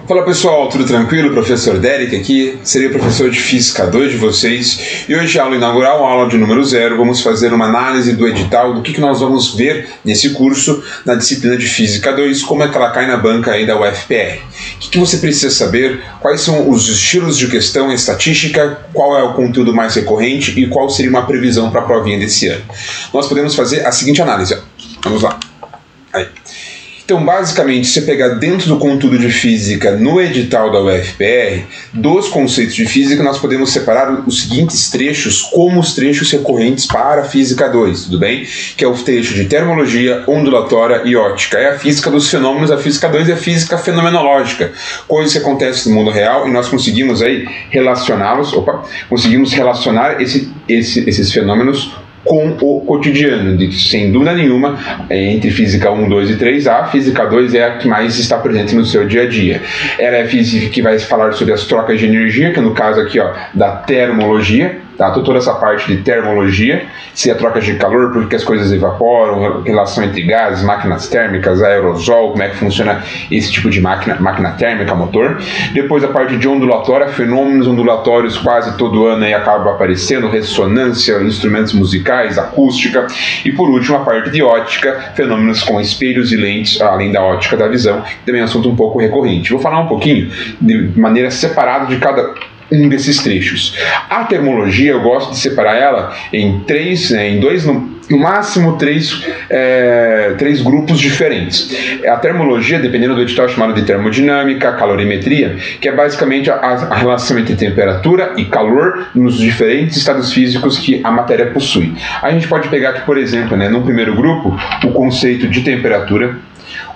Fala pessoal, tudo tranquilo? Professor Derek aqui, serei o professor de Física 2 de vocês e hoje, aula inaugural, aula de número 0, vamos fazer uma análise do edital do que nós vamos ver nesse curso na disciplina de Física 2, como é que ela cai na banca aí da UFPR. O que você precisa saber, quais são os estilos de questão, estatística, qual é o conteúdo mais recorrente e qual seria uma previsão para a provinha desse ano. Nós podemos fazer a seguinte análise, vamos lá. Aí. Então, basicamente, se você pegar dentro do conteúdo de física no edital da UFPR, dos conceitos de física, nós podemos separar os seguintes trechos como os trechos recorrentes para a Física 2, tudo bem? Que é o trecho de termologia, ondulatória e ótica. É a física dos fenômenos, a Física 2 é a física fenomenológica, coisas que acontecem no mundo real e nós conseguimos aí relacioná-los, conseguimos relacionar esses fenômenos com o cotidiano, sem dúvida nenhuma, entre Física 1, 2 e 3, a Física 2 é a que mais está presente no seu dia a dia. Ela é a física que vai falar sobre as trocas de energia, que no caso aqui, da termologia, tá? Toda essa parte de termologia, se é troca de calor, porque as coisas evaporam, relação entre gases, máquinas térmicas, aerosol, como é que funciona esse tipo de máquina térmica, motor. Depois a parte de ondulatória, fenômenos ondulatórios quase todo ano aí acaba aparecendo, ressonância, instrumentos musicais, acústica. E por último a parte de ótica, fenômenos com espelhos e lentes, além da ótica da visão, que também é um assunto um pouco recorrente. Vou falar um pouquinho de maneira separada de cada um desses trechos. A termologia, eu gosto de separar ela em dois, no máximo três grupos diferentes. A termologia, dependendo do edital, é chamada de termodinâmica, calorimetria, que é basicamente a relação entre temperatura e calor nos diferentes estados físicos que a matéria possui. A gente pode pegar aqui, por exemplo, no primeiro grupo, o conceito de temperatura,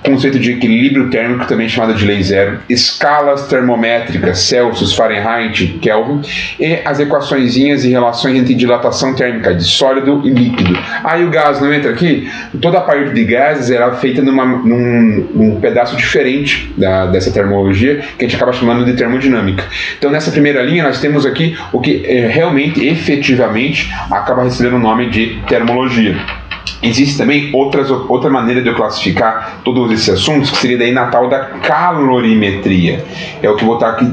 conceito de equilíbrio térmico, também chamado de lei zero, escalas termométricas, Celsius, Fahrenheit, Kelvin, e as equaçõezinhas e relações entre dilatação térmica de sólido e líquido. Aí o gás não entra aqui? Toda a parte de gases era feita num pedaço diferente dessa termologia, que a gente acaba chamando de termodinâmica. Então, nessa primeira linha, nós temos aqui o que realmente, efetivamente, acaba recebendo o nome de termologia. Existe também outra maneira de eu classificar todos esses assuntos, que seria daí na tal da calorimetria. É o que eu vou estar aqui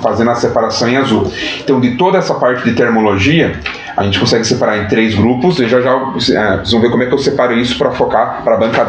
fazendo a separação em azul. Então, de toda essa parte de termologia, a gente consegue separar em 3 grupos, e já vocês vão ver como é que eu separo isso para focar para a banca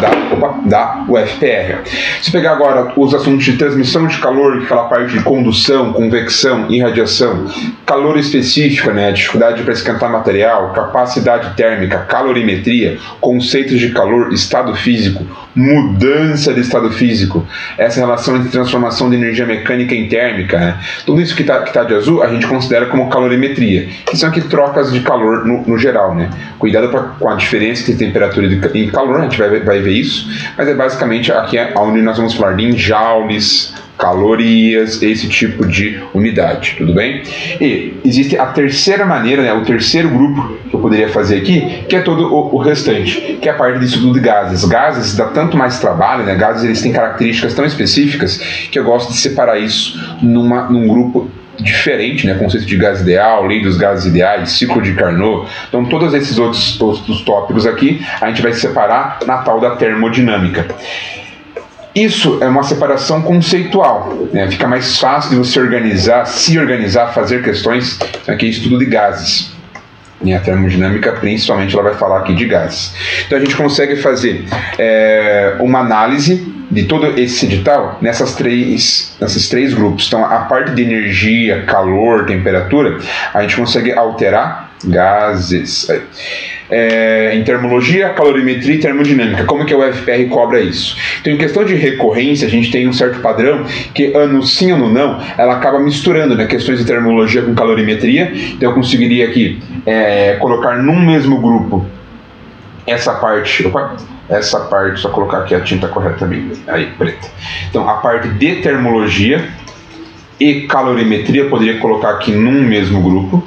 da UFPR. Se pegar agora os assuntos de transmissão de calor, aquela parte de condução, convecção, irradiação, calor específico, a dificuldade para esquentar material, capacidade térmica, calorimetria, conceitos de calor, estado físico, mudança de estado físico, essa relação entre transformação de energia mecânica em térmica, tudo isso que tá de azul a gente considera como calorimetria, que são aqui trocas de calor no geral, Cuidado com a diferença entre temperatura e calor, a gente vai ver isso, mas é basicamente aqui onde nós vamos falar de joules, calorias, esse tipo de unidade, tudo bem? E existe a terceira maneira, o terceiro grupo que eu poderia fazer aqui, que é todo o restante, que é a parte de estudo de gases. Gases dá tanto mais trabalho, Gases eles têm características tão específicas que eu gosto de separar isso num grupo diferente, conceito de gás ideal, lei dos gases ideais, ciclo de Carnot. Então, todos esses outros tópicos aqui, a gente vai separar na tal da termodinâmica. Isso é uma separação conceitual, Fica mais fácil de você se organizar, fazer questões, aqui é estudo de gases. E a termodinâmica, principalmente, ela vai falar aqui de gases. Então, a gente consegue fazer uma análise de todo esse edital nesses três grupos. Então, a parte de energia, calor, temperatura, a gente consegue alterar gases. Em termologia, calorimetria e termodinâmica. Como que a UFPR cobra isso? Então, em questão de recorrência, a gente tem um certo padrão que ano sim, ano não, ela acaba misturando questões de termologia com calorimetria. Então, eu conseguiria aqui colocar num mesmo grupo essa parte, só colocar aqui a tinta correta mesmo, aí, preta. Então, a parte de termologia e calorimetria, eu poderia colocar aqui num mesmo grupo,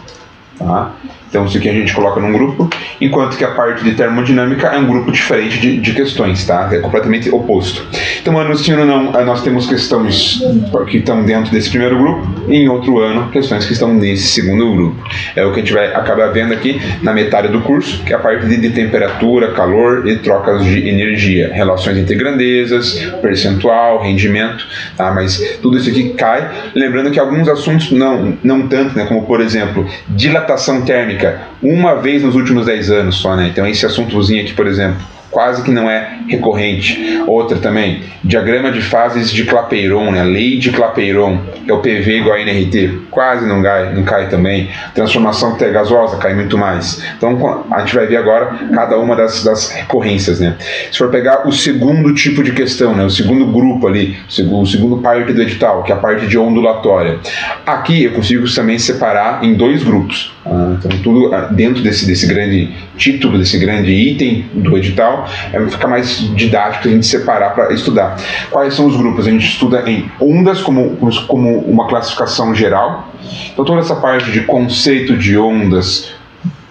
tá? Então isso aqui a gente coloca num grupo, enquanto que a parte de termodinâmica é um grupo diferente de questões, tá? É completamente oposto. Então, ano ensino não, nós temos questões que estão dentro desse primeiro grupo, e em outro ano, questões que estão nesse segundo grupo. É o que a gente vai acabar vendo aqui na metade do curso, que é a parte de temperatura, calor e trocas de energia, relações entre grandezas, percentual, rendimento, tá? Mas tudo isso aqui cai, lembrando que alguns assuntos não tanto, né? Como por exemplo, dilatação térmica, uma vez nos últimos 10 anos só, né? Então esse assuntozinho aqui, por exemplo, quase que não é recorrente. Outra também, diagrama de fases de Clapeyron, né? Lei de Clapeyron, que é o PV igual a nRT, quase não cai também. Transformação gasosa, cai muito mais. Então a gente vai ver agora cada uma das recorrências, né? Se for pegar o segundo tipo de questão, né? O segundo grupo ali, o segundo parte do edital, que é a parte de ondulatória. Aqui eu consigo também separar em dois grupos. Então tudo dentro desse grande título, desse grande item do edital, fica mais didático a gente separar para estudar. Quais são os grupos? A gente estuda em ondas como uma classificação geral. Então toda essa parte de conceito de ondas,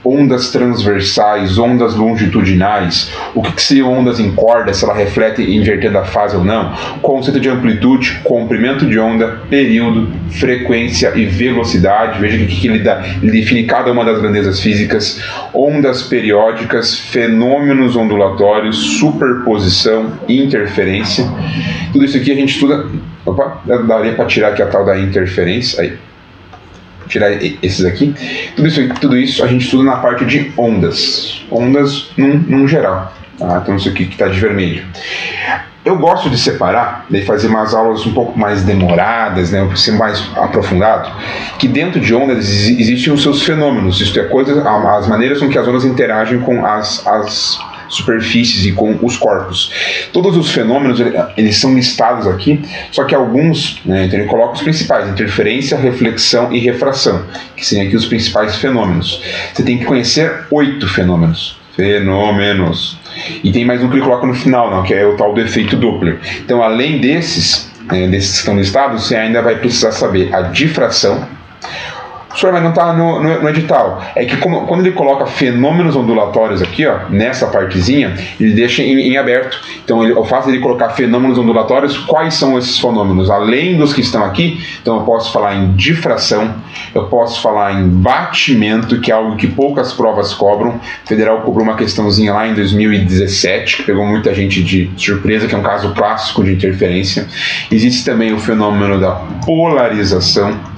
ondas transversais, ondas longitudinais, o que seriam ondas em corda, se ela reflete invertendo a fase ou não, conceito de amplitude, comprimento de onda, período, frequência e velocidade, veja que ele define cada uma das grandezas físicas, ondas periódicas, fenômenos ondulatórios, superposição, interferência, tudo isso aqui a gente estuda, daria para tirar aqui a tal da interferência, aí. Tirar esses aqui, tudo isso a gente estuda na parte de ondas num geral, tá? Então isso aqui que está de vermelho. Eu gosto de separar, de fazer umas aulas um pouco mais demoradas, né, ser mais aprofundado, que dentro de ondas existem os seus fenômenos, isto é, as maneiras com que as ondas interagem com as superfícies e com os corpos. Todos os fenômenos eles são listados aqui, só que alguns, né, então ele coloca os principais: interferência, reflexão e refração, que seriam aqui os principais fenômenos. Você tem que conhecer 8 fenômenos. E tem mais um que ele coloca no final, não, que é o tal do efeito Doppler. Então, além desses que estão listados, você ainda vai precisar saber a difração. Senhor, mas não está no edital. É que quando ele coloca fenômenos ondulatórios aqui, ó, nessa partezinha, ele deixa em aberto. Então, o fato de ele colocar fenômenos ondulatórios, quais são esses fenômenos? Além dos que estão aqui, então eu posso falar em difração, eu posso falar em batimento, que é algo que poucas provas cobram. O Federal cobrou uma questãozinha lá em 2017, que pegou muita gente de surpresa, que é um caso clássico de interferência. Existe também o fenômeno da polarização,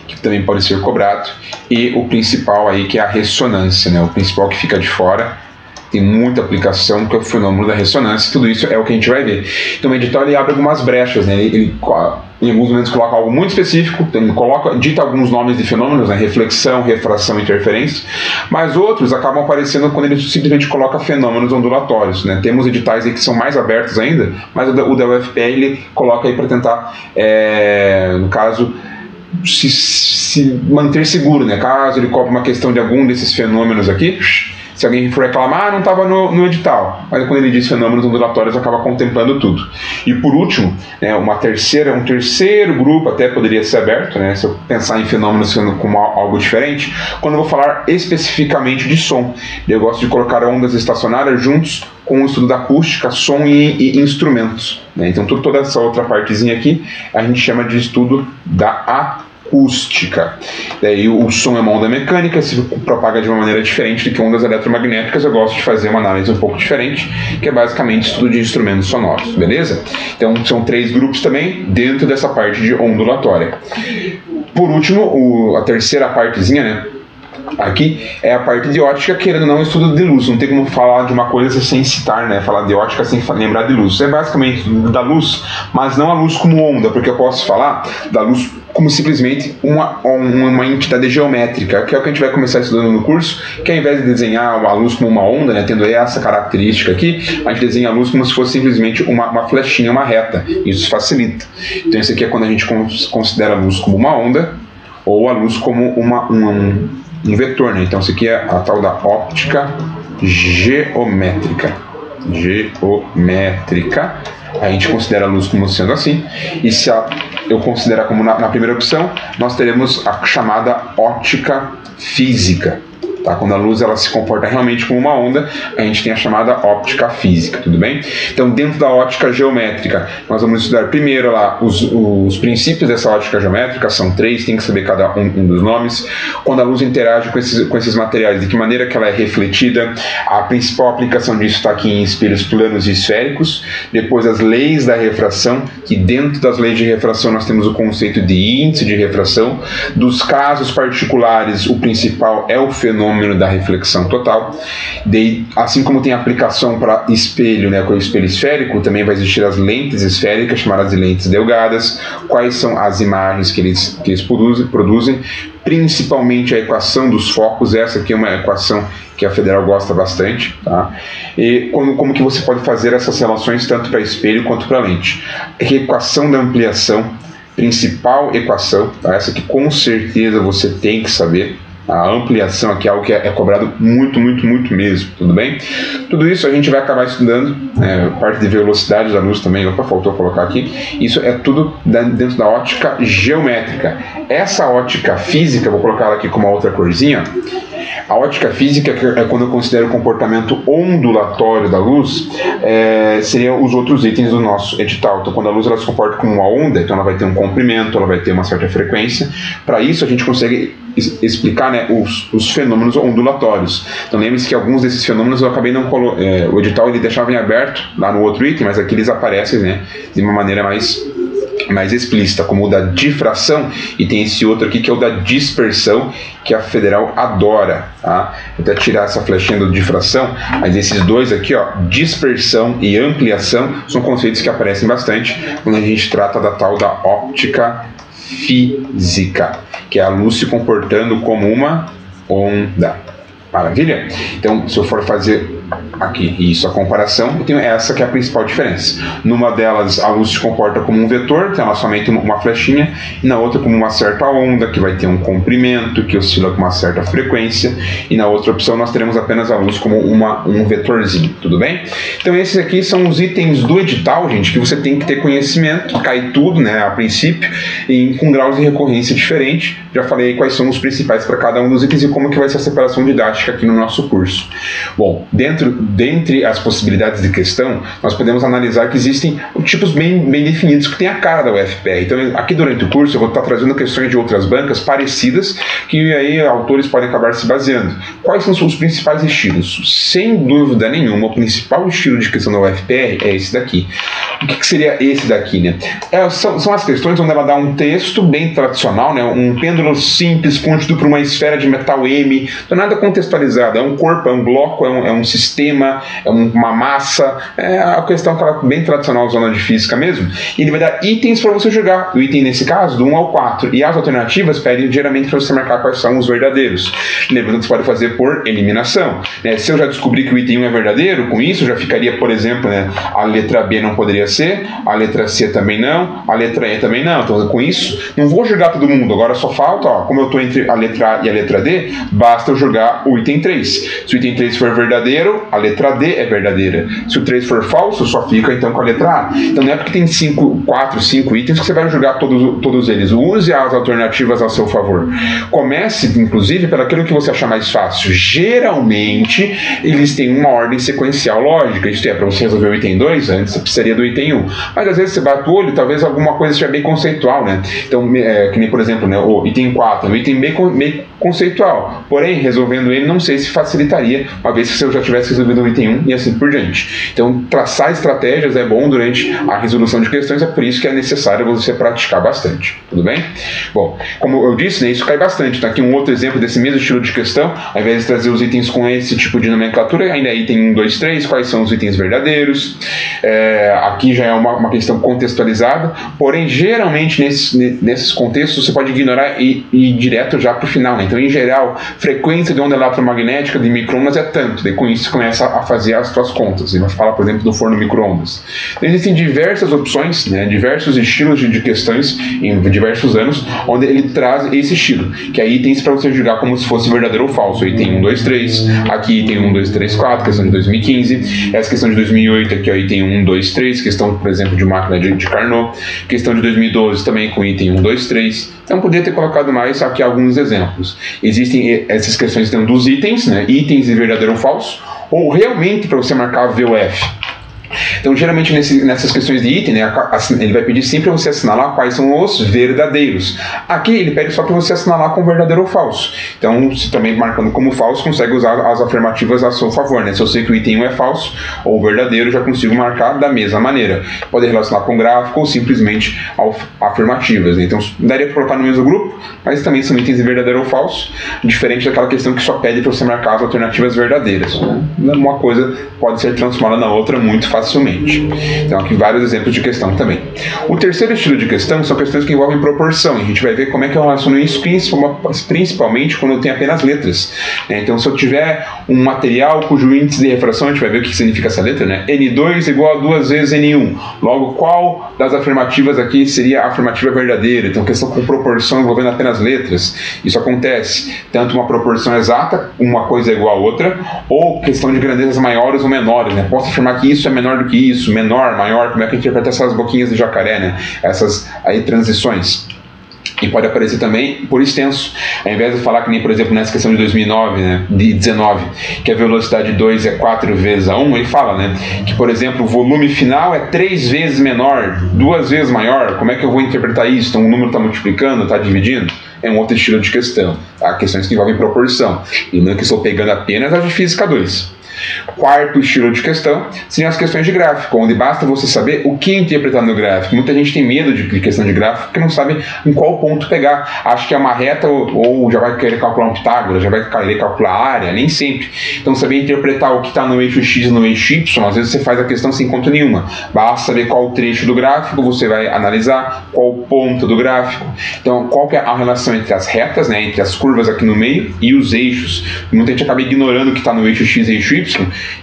que também pode ser cobrado, e o principal aí, que é a ressonância, né? O principal que fica de fora, tem muita aplicação, que é o fenômeno da ressonância. Tudo isso é o que a gente vai ver. Então o edital ele abre algumas brechas, né? Ele em alguns momentos coloca algo muito específico, então ele dita alguns nomes de fenômenos, né? Reflexão, refração, interferência, mas outros acabam aparecendo quando ele simplesmente coloca fenômenos ondulatórios, né? Temos editais aí que são mais abertos ainda, mas o da UFPE ele coloca aí para tentar, no caso, se manter seguro, né? Caso ele cobre uma questão de algum desses fenômenos aqui, se alguém for reclamar, não estava no edital, mas quando ele diz fenômenos ondulatórios, acaba contemplando tudo. E por último, né, um terceiro grupo até poderia ser aberto, né, se eu pensar em fenômenos como algo diferente, quando eu vou falar especificamente de som. Eu gosto de colocar ondas estacionárias juntos com o estudo da acústica, som e instrumentos, né? Então toda essa outra partezinha aqui a gente chama de estudo da acústica. Daí o som é uma onda mecânica, se propaga de uma maneira diferente do que ondas eletromagnéticas. Eu gosto de fazer uma análise um pouco diferente, que é basicamente estudo de instrumentos sonoros, beleza? Então são 3 grupos também dentro dessa parte de ondulatória. Por último, a terceira partezinha, né? Aqui é a parte de ótica, querendo ou não, estudo de luz. Não tem como falar de uma coisa sem citar, né? Falar de ótica sem lembrar de luz. É basicamente da luz, mas não a luz como onda, porque eu posso falar da luz como simplesmente uma entidade geométrica, que é o que a gente vai começar estudando no curso, que ao invés de desenhar a luz como uma onda, né, tendo essa característica aqui, a gente desenha a luz como se fosse simplesmente uma flechinha, uma reta. Isso facilita. Então isso aqui é quando a gente considera a luz como uma onda, ou a luz como um vetor, né? Então isso aqui é a tal da óptica geométrica. a gente considera a luz como sendo assim, e se eu considerar como na primeira opção, nós teremos a chamada ótica física. Tá? Quando a luz ela se comporta realmente como uma onda, a gente tem a chamada óptica física, tudo bem? Então, dentro da ótica geométrica, nós vamos estudar primeiro lá os princípios dessa ótica geométrica, são 3, tem que saber cada um dos nomes. Quando a luz interage com esses materiais, de que maneira que ela é refletida, a principal aplicação disso está aqui em espelhos planos e esféricos. Depois, as leis da refração, que dentro das leis de refração nós temos o conceito de índice de refração. Dos casos particulares, o principal é o fenômeno da reflexão total. Assim como tem aplicação para espelho, né, com o espelho esférico, também vai existir as lentes esféricas, chamadas de lentes delgadas. Quais são as imagens que eles produzem? Principalmente a equação dos focos. Essa aqui é uma equação que a Federal gosta bastante, tá? E como que você pode fazer essas relações tanto para espelho quanto para lente? A equação da ampliação, principal equação, tá? Essa que com certeza você tem que saber. A ampliação aqui é algo que é cobrado muito mesmo, tudo bem? Tudo isso a gente vai acabar estudando, parte de velocidade da luz também, faltou colocar aqui. Isso é tudo dentro da ótica geométrica. Essa ótica física, vou colocar ela aqui com uma outra corzinha. A ótica física é quando eu considero o comportamento ondulatório da luz, seriam os outros itens do nosso edital. Então, quando a luz ela se comporta como uma onda, então ela vai ter um comprimento, ela vai ter uma certa frequência. Para isso, a gente consegue explicar, né, os fenômenos ondulatórios. Então, lembre-se que alguns desses fenômenos eu acabei não o edital ele deixava em aberto lá no outro item, mas aqui eles aparecem, né, de uma maneira mais explícita, como o da difração, e tem esse outro aqui que é o da dispersão, que a Federal adora, tá? Vou até tirar essa flechinha do difração, mas esses dois aqui, ó, dispersão e ampliação, são conceitos que aparecem bastante quando a gente trata da tal da óptica física, que é a luz se comportando como uma onda. Maravilha? Então, se eu for fazer aqui isso, a comparação, eu tenho essa que é a principal diferença. Numa delas, a luz se comporta como um vetor, tem ela somente uma flechinha, e na outra como uma certa onda, que vai ter um comprimento, que oscila com uma certa frequência, e na outra opção nós teremos apenas a luz como um vetorzinho, tudo bem? Então esses aqui são os itens do edital, gente, que você tem que ter conhecimento, cai tudo, né, a princípio, e com graus de recorrência diferentes. Já falei quais são os principais para cada um dos itens e como que vai ser a separação didática aqui no nosso curso. Bom, dentre as possibilidades de questão, nós podemos analisar que existem tipos bem definidos que tem a cara da UFPR. Então, aqui durante o curso, eu vou estar trazendo questões de outras bancas parecidas, que aí autores podem acabar se baseando. Quais são os principais estilos? Sem dúvida nenhuma, o principal estilo de questão da UFPR é esse daqui. O que seria esse daqui, né? São as questões onde ela dá um texto bem tradicional, né? Um pêndulo simples, constituído por uma esfera de metal M, não é nada contextualizado, é um corpo, é um bloco, é um sistema, é uma massa, é a questão bem tradicional zona de física mesmo. E ele vai dar itens para você jogar, o item nesse caso do 1 ao 4, e as alternativas pedem geralmente para você marcar quais são os verdadeiros. Lembrando que você pode fazer por eliminação, né? Se eu já descobri que o item 1 é verdadeiro, com isso já ficaria, por exemplo, né, a letra B não poderia ser, a letra C também não, a letra E também não. Então com isso, não vou jogar todo mundo, agora só falta, ó, como eu estou entre a letra A e a letra D, basta eu jogar o item 3. Se o item 3 for verdadeiro, a letra D é verdadeira. Se o 3 for falso, só fica então com a letra A. Então não é porque tem 4, 5 itens que você vai jogar todos eles. Use as alternativas a seu favor. Comece, inclusive, pelo aquilo que você achar mais fácil. Geralmente, eles têm uma ordem sequencial lógica. Isto é, para você resolver o item 2, antes você precisaria do item 1. Mas às vezes você bate o olho e talvez alguma coisa seja bem conceitual, né? Então, que nem, por exemplo, né, o item 4, o item bem conceitual. Porém, resolvendo ele, não sei se facilitaria, uma vez que você já tivesse resolvido o item 1 e assim por diante. Então, traçar estratégias é bom durante a resolução de questões, é por isso que é necessário você praticar bastante. Tudo bem? Bom, como eu disse, né, isso cai bastante. Então, aqui um outro exemplo desse mesmo estilo de questão, ao invés de trazer os itens com esse tipo de nomenclatura, ainda é item 1, 2, 3, quais são os itens verdadeiros. Aqui já é uma questão contextualizada, porém, geralmente, nesses contextos, você pode ignorar e ir direto já para o final, né? Então, em geral, frequência de onda eletromagnética de micro-ondas é tanto, daí com isso você começa a fazer as suas contas. Ele fala, por exemplo, do forno micro-ondas. Então, existem diversas opções, né, diversos estilos de questões em diversos anos, onde ele traz esse estilo, que é itens para você julgar como se fosse verdadeiro ou falso. Aí tem 1, 2, 3, aqui tem 1, 2, 3, 4, questão de 2015, essa questão de 2008 aqui, ó, item 1, 2, 3, questão, por exemplo, de máquina de Carnot, questão de 2012 também com item 1, 2, 3. Então, poderia ter colocado mais aqui alguns exemplos. Existem essas questões dentro dos itens, né, itens de verdadeiro ou falso, ou realmente para você marcar VOF. Então, geralmente nessas questões de item, né, ele vai pedir sempre para você assinalar quais são os verdadeiros. Aqui ele pede só para você assinalar com verdadeiro ou falso. Então, se também marcando como falso, consegue usar as afirmativas a seu favor, né? Se eu sei que o item 1 é falso ou verdadeiro, já consigo marcar da mesma maneira. Pode relacionar com gráfico ou simplesmente afirmativas, né? Então, daria para colocar no mesmo grupo, mas também são itens de verdadeiro ou falso, diferente daquela questão que só pede para você marcar as alternativas verdadeiras, né? Uma coisa pode ser transformada na outra muito facilmente. Então, aqui vários exemplos de questão também. O terceiro estilo de questão são questões que envolvem proporção. A gente vai ver como é que eu relaciono isso, principalmente quando eu tenho apenas letras. Então, se eu tiver um material cujo índice de refração, a gente vai ver o que significa essa letra, né? N2 igual a 2 vezes N1. Logo, qual das afirmativas aqui seria a afirmativa verdadeira? Então, questão com proporção envolvendo apenas letras. Isso acontece tanto uma proporção exata, uma coisa é igual a outra, ou questão de grandezas maiores ou menores, né? Posso afirmar que isso é menor do que isso, menor, maior, como é que interpreta essas boquinhas de jacaré, né? Essas aí transições. E pode aparecer também por extenso, ao invés de falar que nem, por exemplo, nessa questão de 2009, né, de 19, que a velocidade 2 é 4 vezes a 1, ele fala, né, que, por exemplo, o volume final é 3 vezes menor, 2 vezes maior. Como é que eu vou interpretar isso? Então o número está multiplicando, está dividindo? É um outro estilo de questão, tá? Questões que envolvem proporção. E não é que estou pegando apenas as de Física 2. Quarto estilo de questão seriam as questões de gráfico, onde basta você saber o que interpretar no gráfico. Muita gente tem medo de questão de gráfico porque não sabe em qual ponto pegar. Acha que é uma reta ou já vai querer calcular um Pitágoras, já vai querer calcular a área, nem sempre. Então, saber interpretar o que está no eixo X e no eixo Y, às vezes você faz a questão sem conta nenhuma. Basta saber qual trecho do gráfico você vai analisar, qual ponto do gráfico. Então, qual que é a relação entre as retas, né, entre as curvas aqui no meio e os eixos. Muita gente acaba ignorando o que está no eixo X e eixo Y,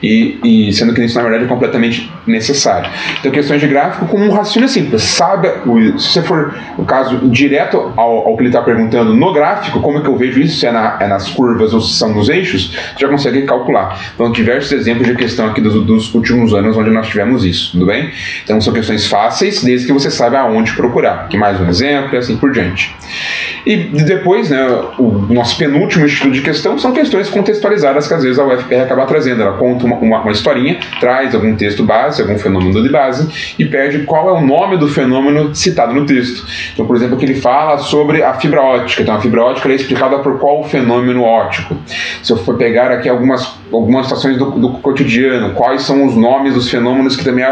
e sendo que isso na verdade é completamente necessário. Então, questões de gráfico com um raciocínio simples. Sabe, se você for o caso direto ao que ele está perguntando no gráfico, como é que eu vejo isso, se é nas curvas ou se são nos eixos, você já consegue calcular. Então, diversos exemplos de questão aqui dos últimos anos onde nós tivemos isso, tudo bem? Então, são questões fáceis, desde que você saiba aonde procurar. Aqui mais um exemplo e assim por diante. E depois, né, o nosso penúltimo estilo de questão são questões contextualizadas que às vezes a UFPR acaba trazendo. Ela conta uma historinha, traz algum texto base, algum fenômeno de base e pede qual é o nome do fenômeno citado no texto. Então, por exemplo, aqui ele fala sobre a fibra ótica. Então, a fibra ótica é explicada por qual fenômeno óptico. Se eu for pegar aqui algumas situações do cotidiano, quais são os nomes dos fenômenos que também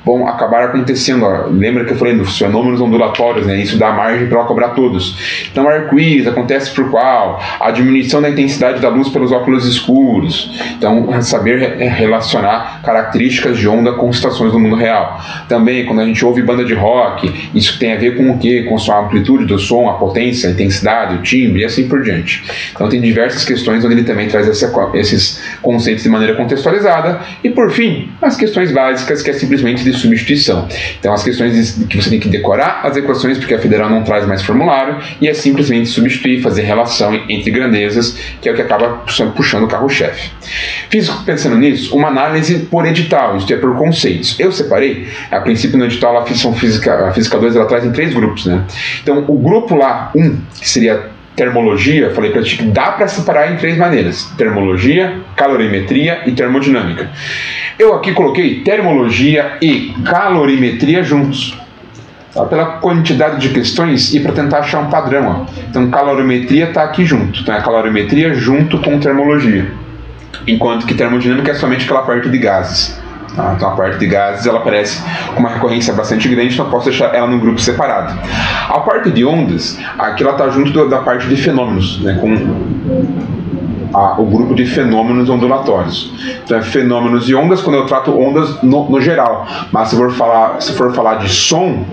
vão acabar acontecendo. Lembra que eu falei dos fenômenos ondulatórios, né? Isso dá margem para ela cobrar todos. Então, arco-íris acontece por qual? A diminuição da intensidade da luz pelos óculos escuros. Então, saber relacionar características de onda com situações do mundo real. Também, quando a gente ouve banda de rock, isso tem a ver com o quê? Com a amplitude do som, a potência, a intensidade, o timbre e assim por diante. Então, tem diversas questões onde ele também traz esses conceitos de maneira contextualizada. E, por fim, as questões básicas, que é simplesmente de substituição. Então, as questões que você tem que decorar as equações, porque a federal não traz mais formulário, e é simplesmente substituir, fazer relação entre grandezas, que é o que acaba puxando o carro-chefe. Fiz, pensando nisso, uma análise por edital, isto é, por conceitos. Eu separei, a princípio no edital a Física 2 ela traz em 3 grupos, né? Então, o grupo lá, 1, que seria termologia, falei para ti que dá para separar em 3 maneiras: termologia, calorimetria e termodinâmica. Eu aqui coloquei termologia e calorimetria juntos, pela quantidade de questões e para tentar achar um padrão. Então, calorimetria está aqui junto. Então, é calorimetria junto com termologia. Enquanto que termodinâmica é somente aquela parte de gases. Tá? Então, a parte de gases ela aparece com uma recorrência bastante grande, então eu posso deixar ela num grupo separado. A parte de ondas, aqui ela está junto da parte de fenômenos, né, com o grupo de fenômenos ondulatórios. Então, é fenômenos e ondas quando eu trato ondas no geral. Mas se for falar de som,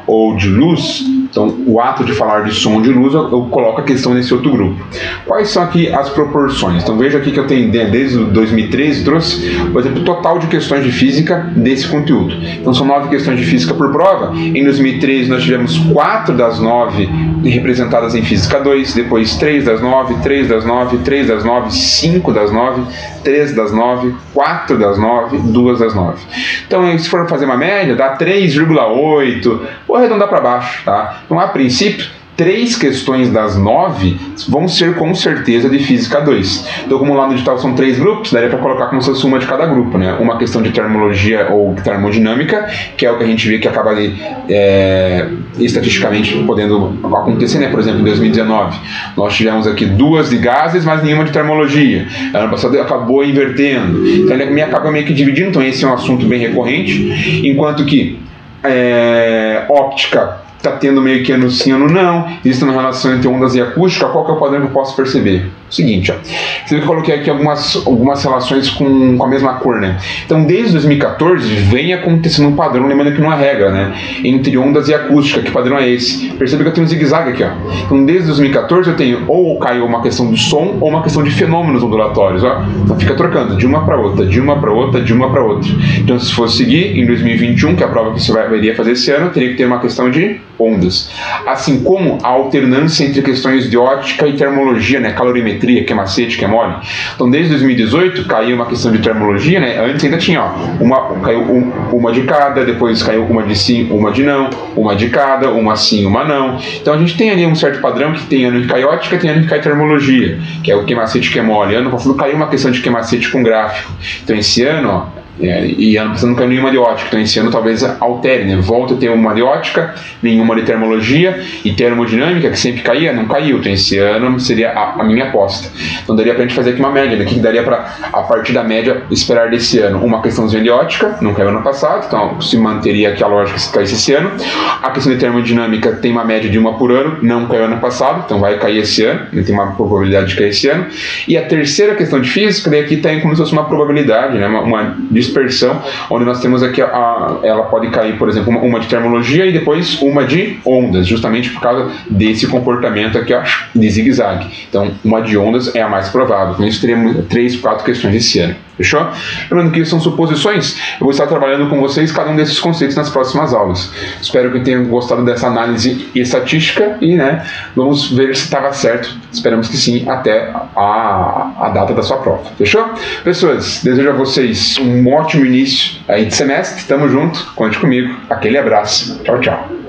ou de luz, Então, o ato de falar de som de luz, eu coloco a questão nesse outro grupo. Quais são aqui as proporções? Então, veja aqui que eu tenho, desde 2013, trouxe, por exemplo, o total de questões de física desse conteúdo. Então, são 9 questões de física por prova. Em 2013, nós tivemos 4 das 9 representadas em Física 2, depois 3 das 9, 3 das 9, 3 das 9, 5 das 9, 3 das 9, 4 das 9, 2 das 9. Então, se for fazer uma média, dá 3,8, vou arredondar para baixo, tá? Então, a princípio, 3 questões das 9 vão ser com certeza de Física 2. Então, como lá no edital são 3 grupos, daria para colocar como se fosse uma de cada grupo, né? Uma questão de termologia ou termodinâmica, que é o que a gente vê que acaba ali estatisticamente podendo acontecer, né? Por exemplo, em 2019, nós tivemos aqui 2 de gases, mas nenhuma de termologia. Ano passado acabou invertendo. Então, ele acaba meio que dividindo. Então, esse é um assunto bem recorrente, enquanto que óptica está tendo meio que ano sim, ano não. Existe uma relação entre ondas e acústica. Qual que é o padrão que eu posso perceber? O seguinte, ó. Você vê que eu coloquei aqui algumas relações com a mesma cor, né? Então, desde 2014, vem acontecendo um padrão, lembrando que não é regra, né? Entre ondas e acústica. Que padrão é esse? Percebe que eu tenho um zigue-zague aqui, ó. Então, desde 2014, eu tenho ou caiu uma questão de som ou uma questão de fenômenos ondulatórios, ó. Então, fica trocando de uma para outra, de uma para outra, de uma para outra. Então, se fosse seguir, em 2021, que é a prova que você iria fazer esse ano, teria que ter uma questão de ondas. Assim como a alternância entre questões de ótica e termologia, né? Calorimetria, que é macete, que é mole. Então, desde 2018, caiu uma questão de termologia, né? Antes ainda tinha, ó, caiu uma de cada, depois caiu uma de sim, uma de não, uma de cada, uma sim, uma não. Então, a gente tem ali um certo padrão que tem ano que cai ótica, tem ano que cai termologia, que é o que macete, que é mole. Ano passado caiu uma questão de que macete com gráfico. Então, esse ano, ó, e ano passado não caiu nenhuma de ótica, então esse ano talvez altere, né? Volta a ter uma de ótica, nenhuma de termologia, e termodinâmica, que sempre caía, não caiu, então esse ano seria a minha aposta. Então daria pra gente fazer aqui uma média, né? Que daria pra, a partir da média, esperar desse ano uma questãozinha de ótica, não caiu ano passado, então se manteria aqui a lógica se caísse esse ano. A questão de termodinâmica tem uma média de 1 por ano, não caiu ano passado, então vai cair esse ano, tem uma probabilidade de cair esse ano. E a terceira questão de física, daí aqui tem como se fosse uma probabilidade, né? Uma dispersão, onde nós temos aqui ela pode cair, por exemplo, uma de termologia e depois uma de ondas, justamente por causa desse comportamento aqui, ó, de zigue-zague. Então, uma de ondas é a mais provável. Com isso, teríamos 3, 4 questões esse ano. Fechou? Lembrando que isso são suposições, eu vou estar trabalhando com vocês cada um desses conceitos nas próximas aulas. Espero que tenham gostado dessa análise estatística e, né, vamos ver se estava certo. Esperamos que sim, até a data da sua prova. Fechou? Pessoas, desejo a vocês um ótimo início aí de semestre. Tamo junto, conte comigo. Aquele abraço. Tchau, tchau.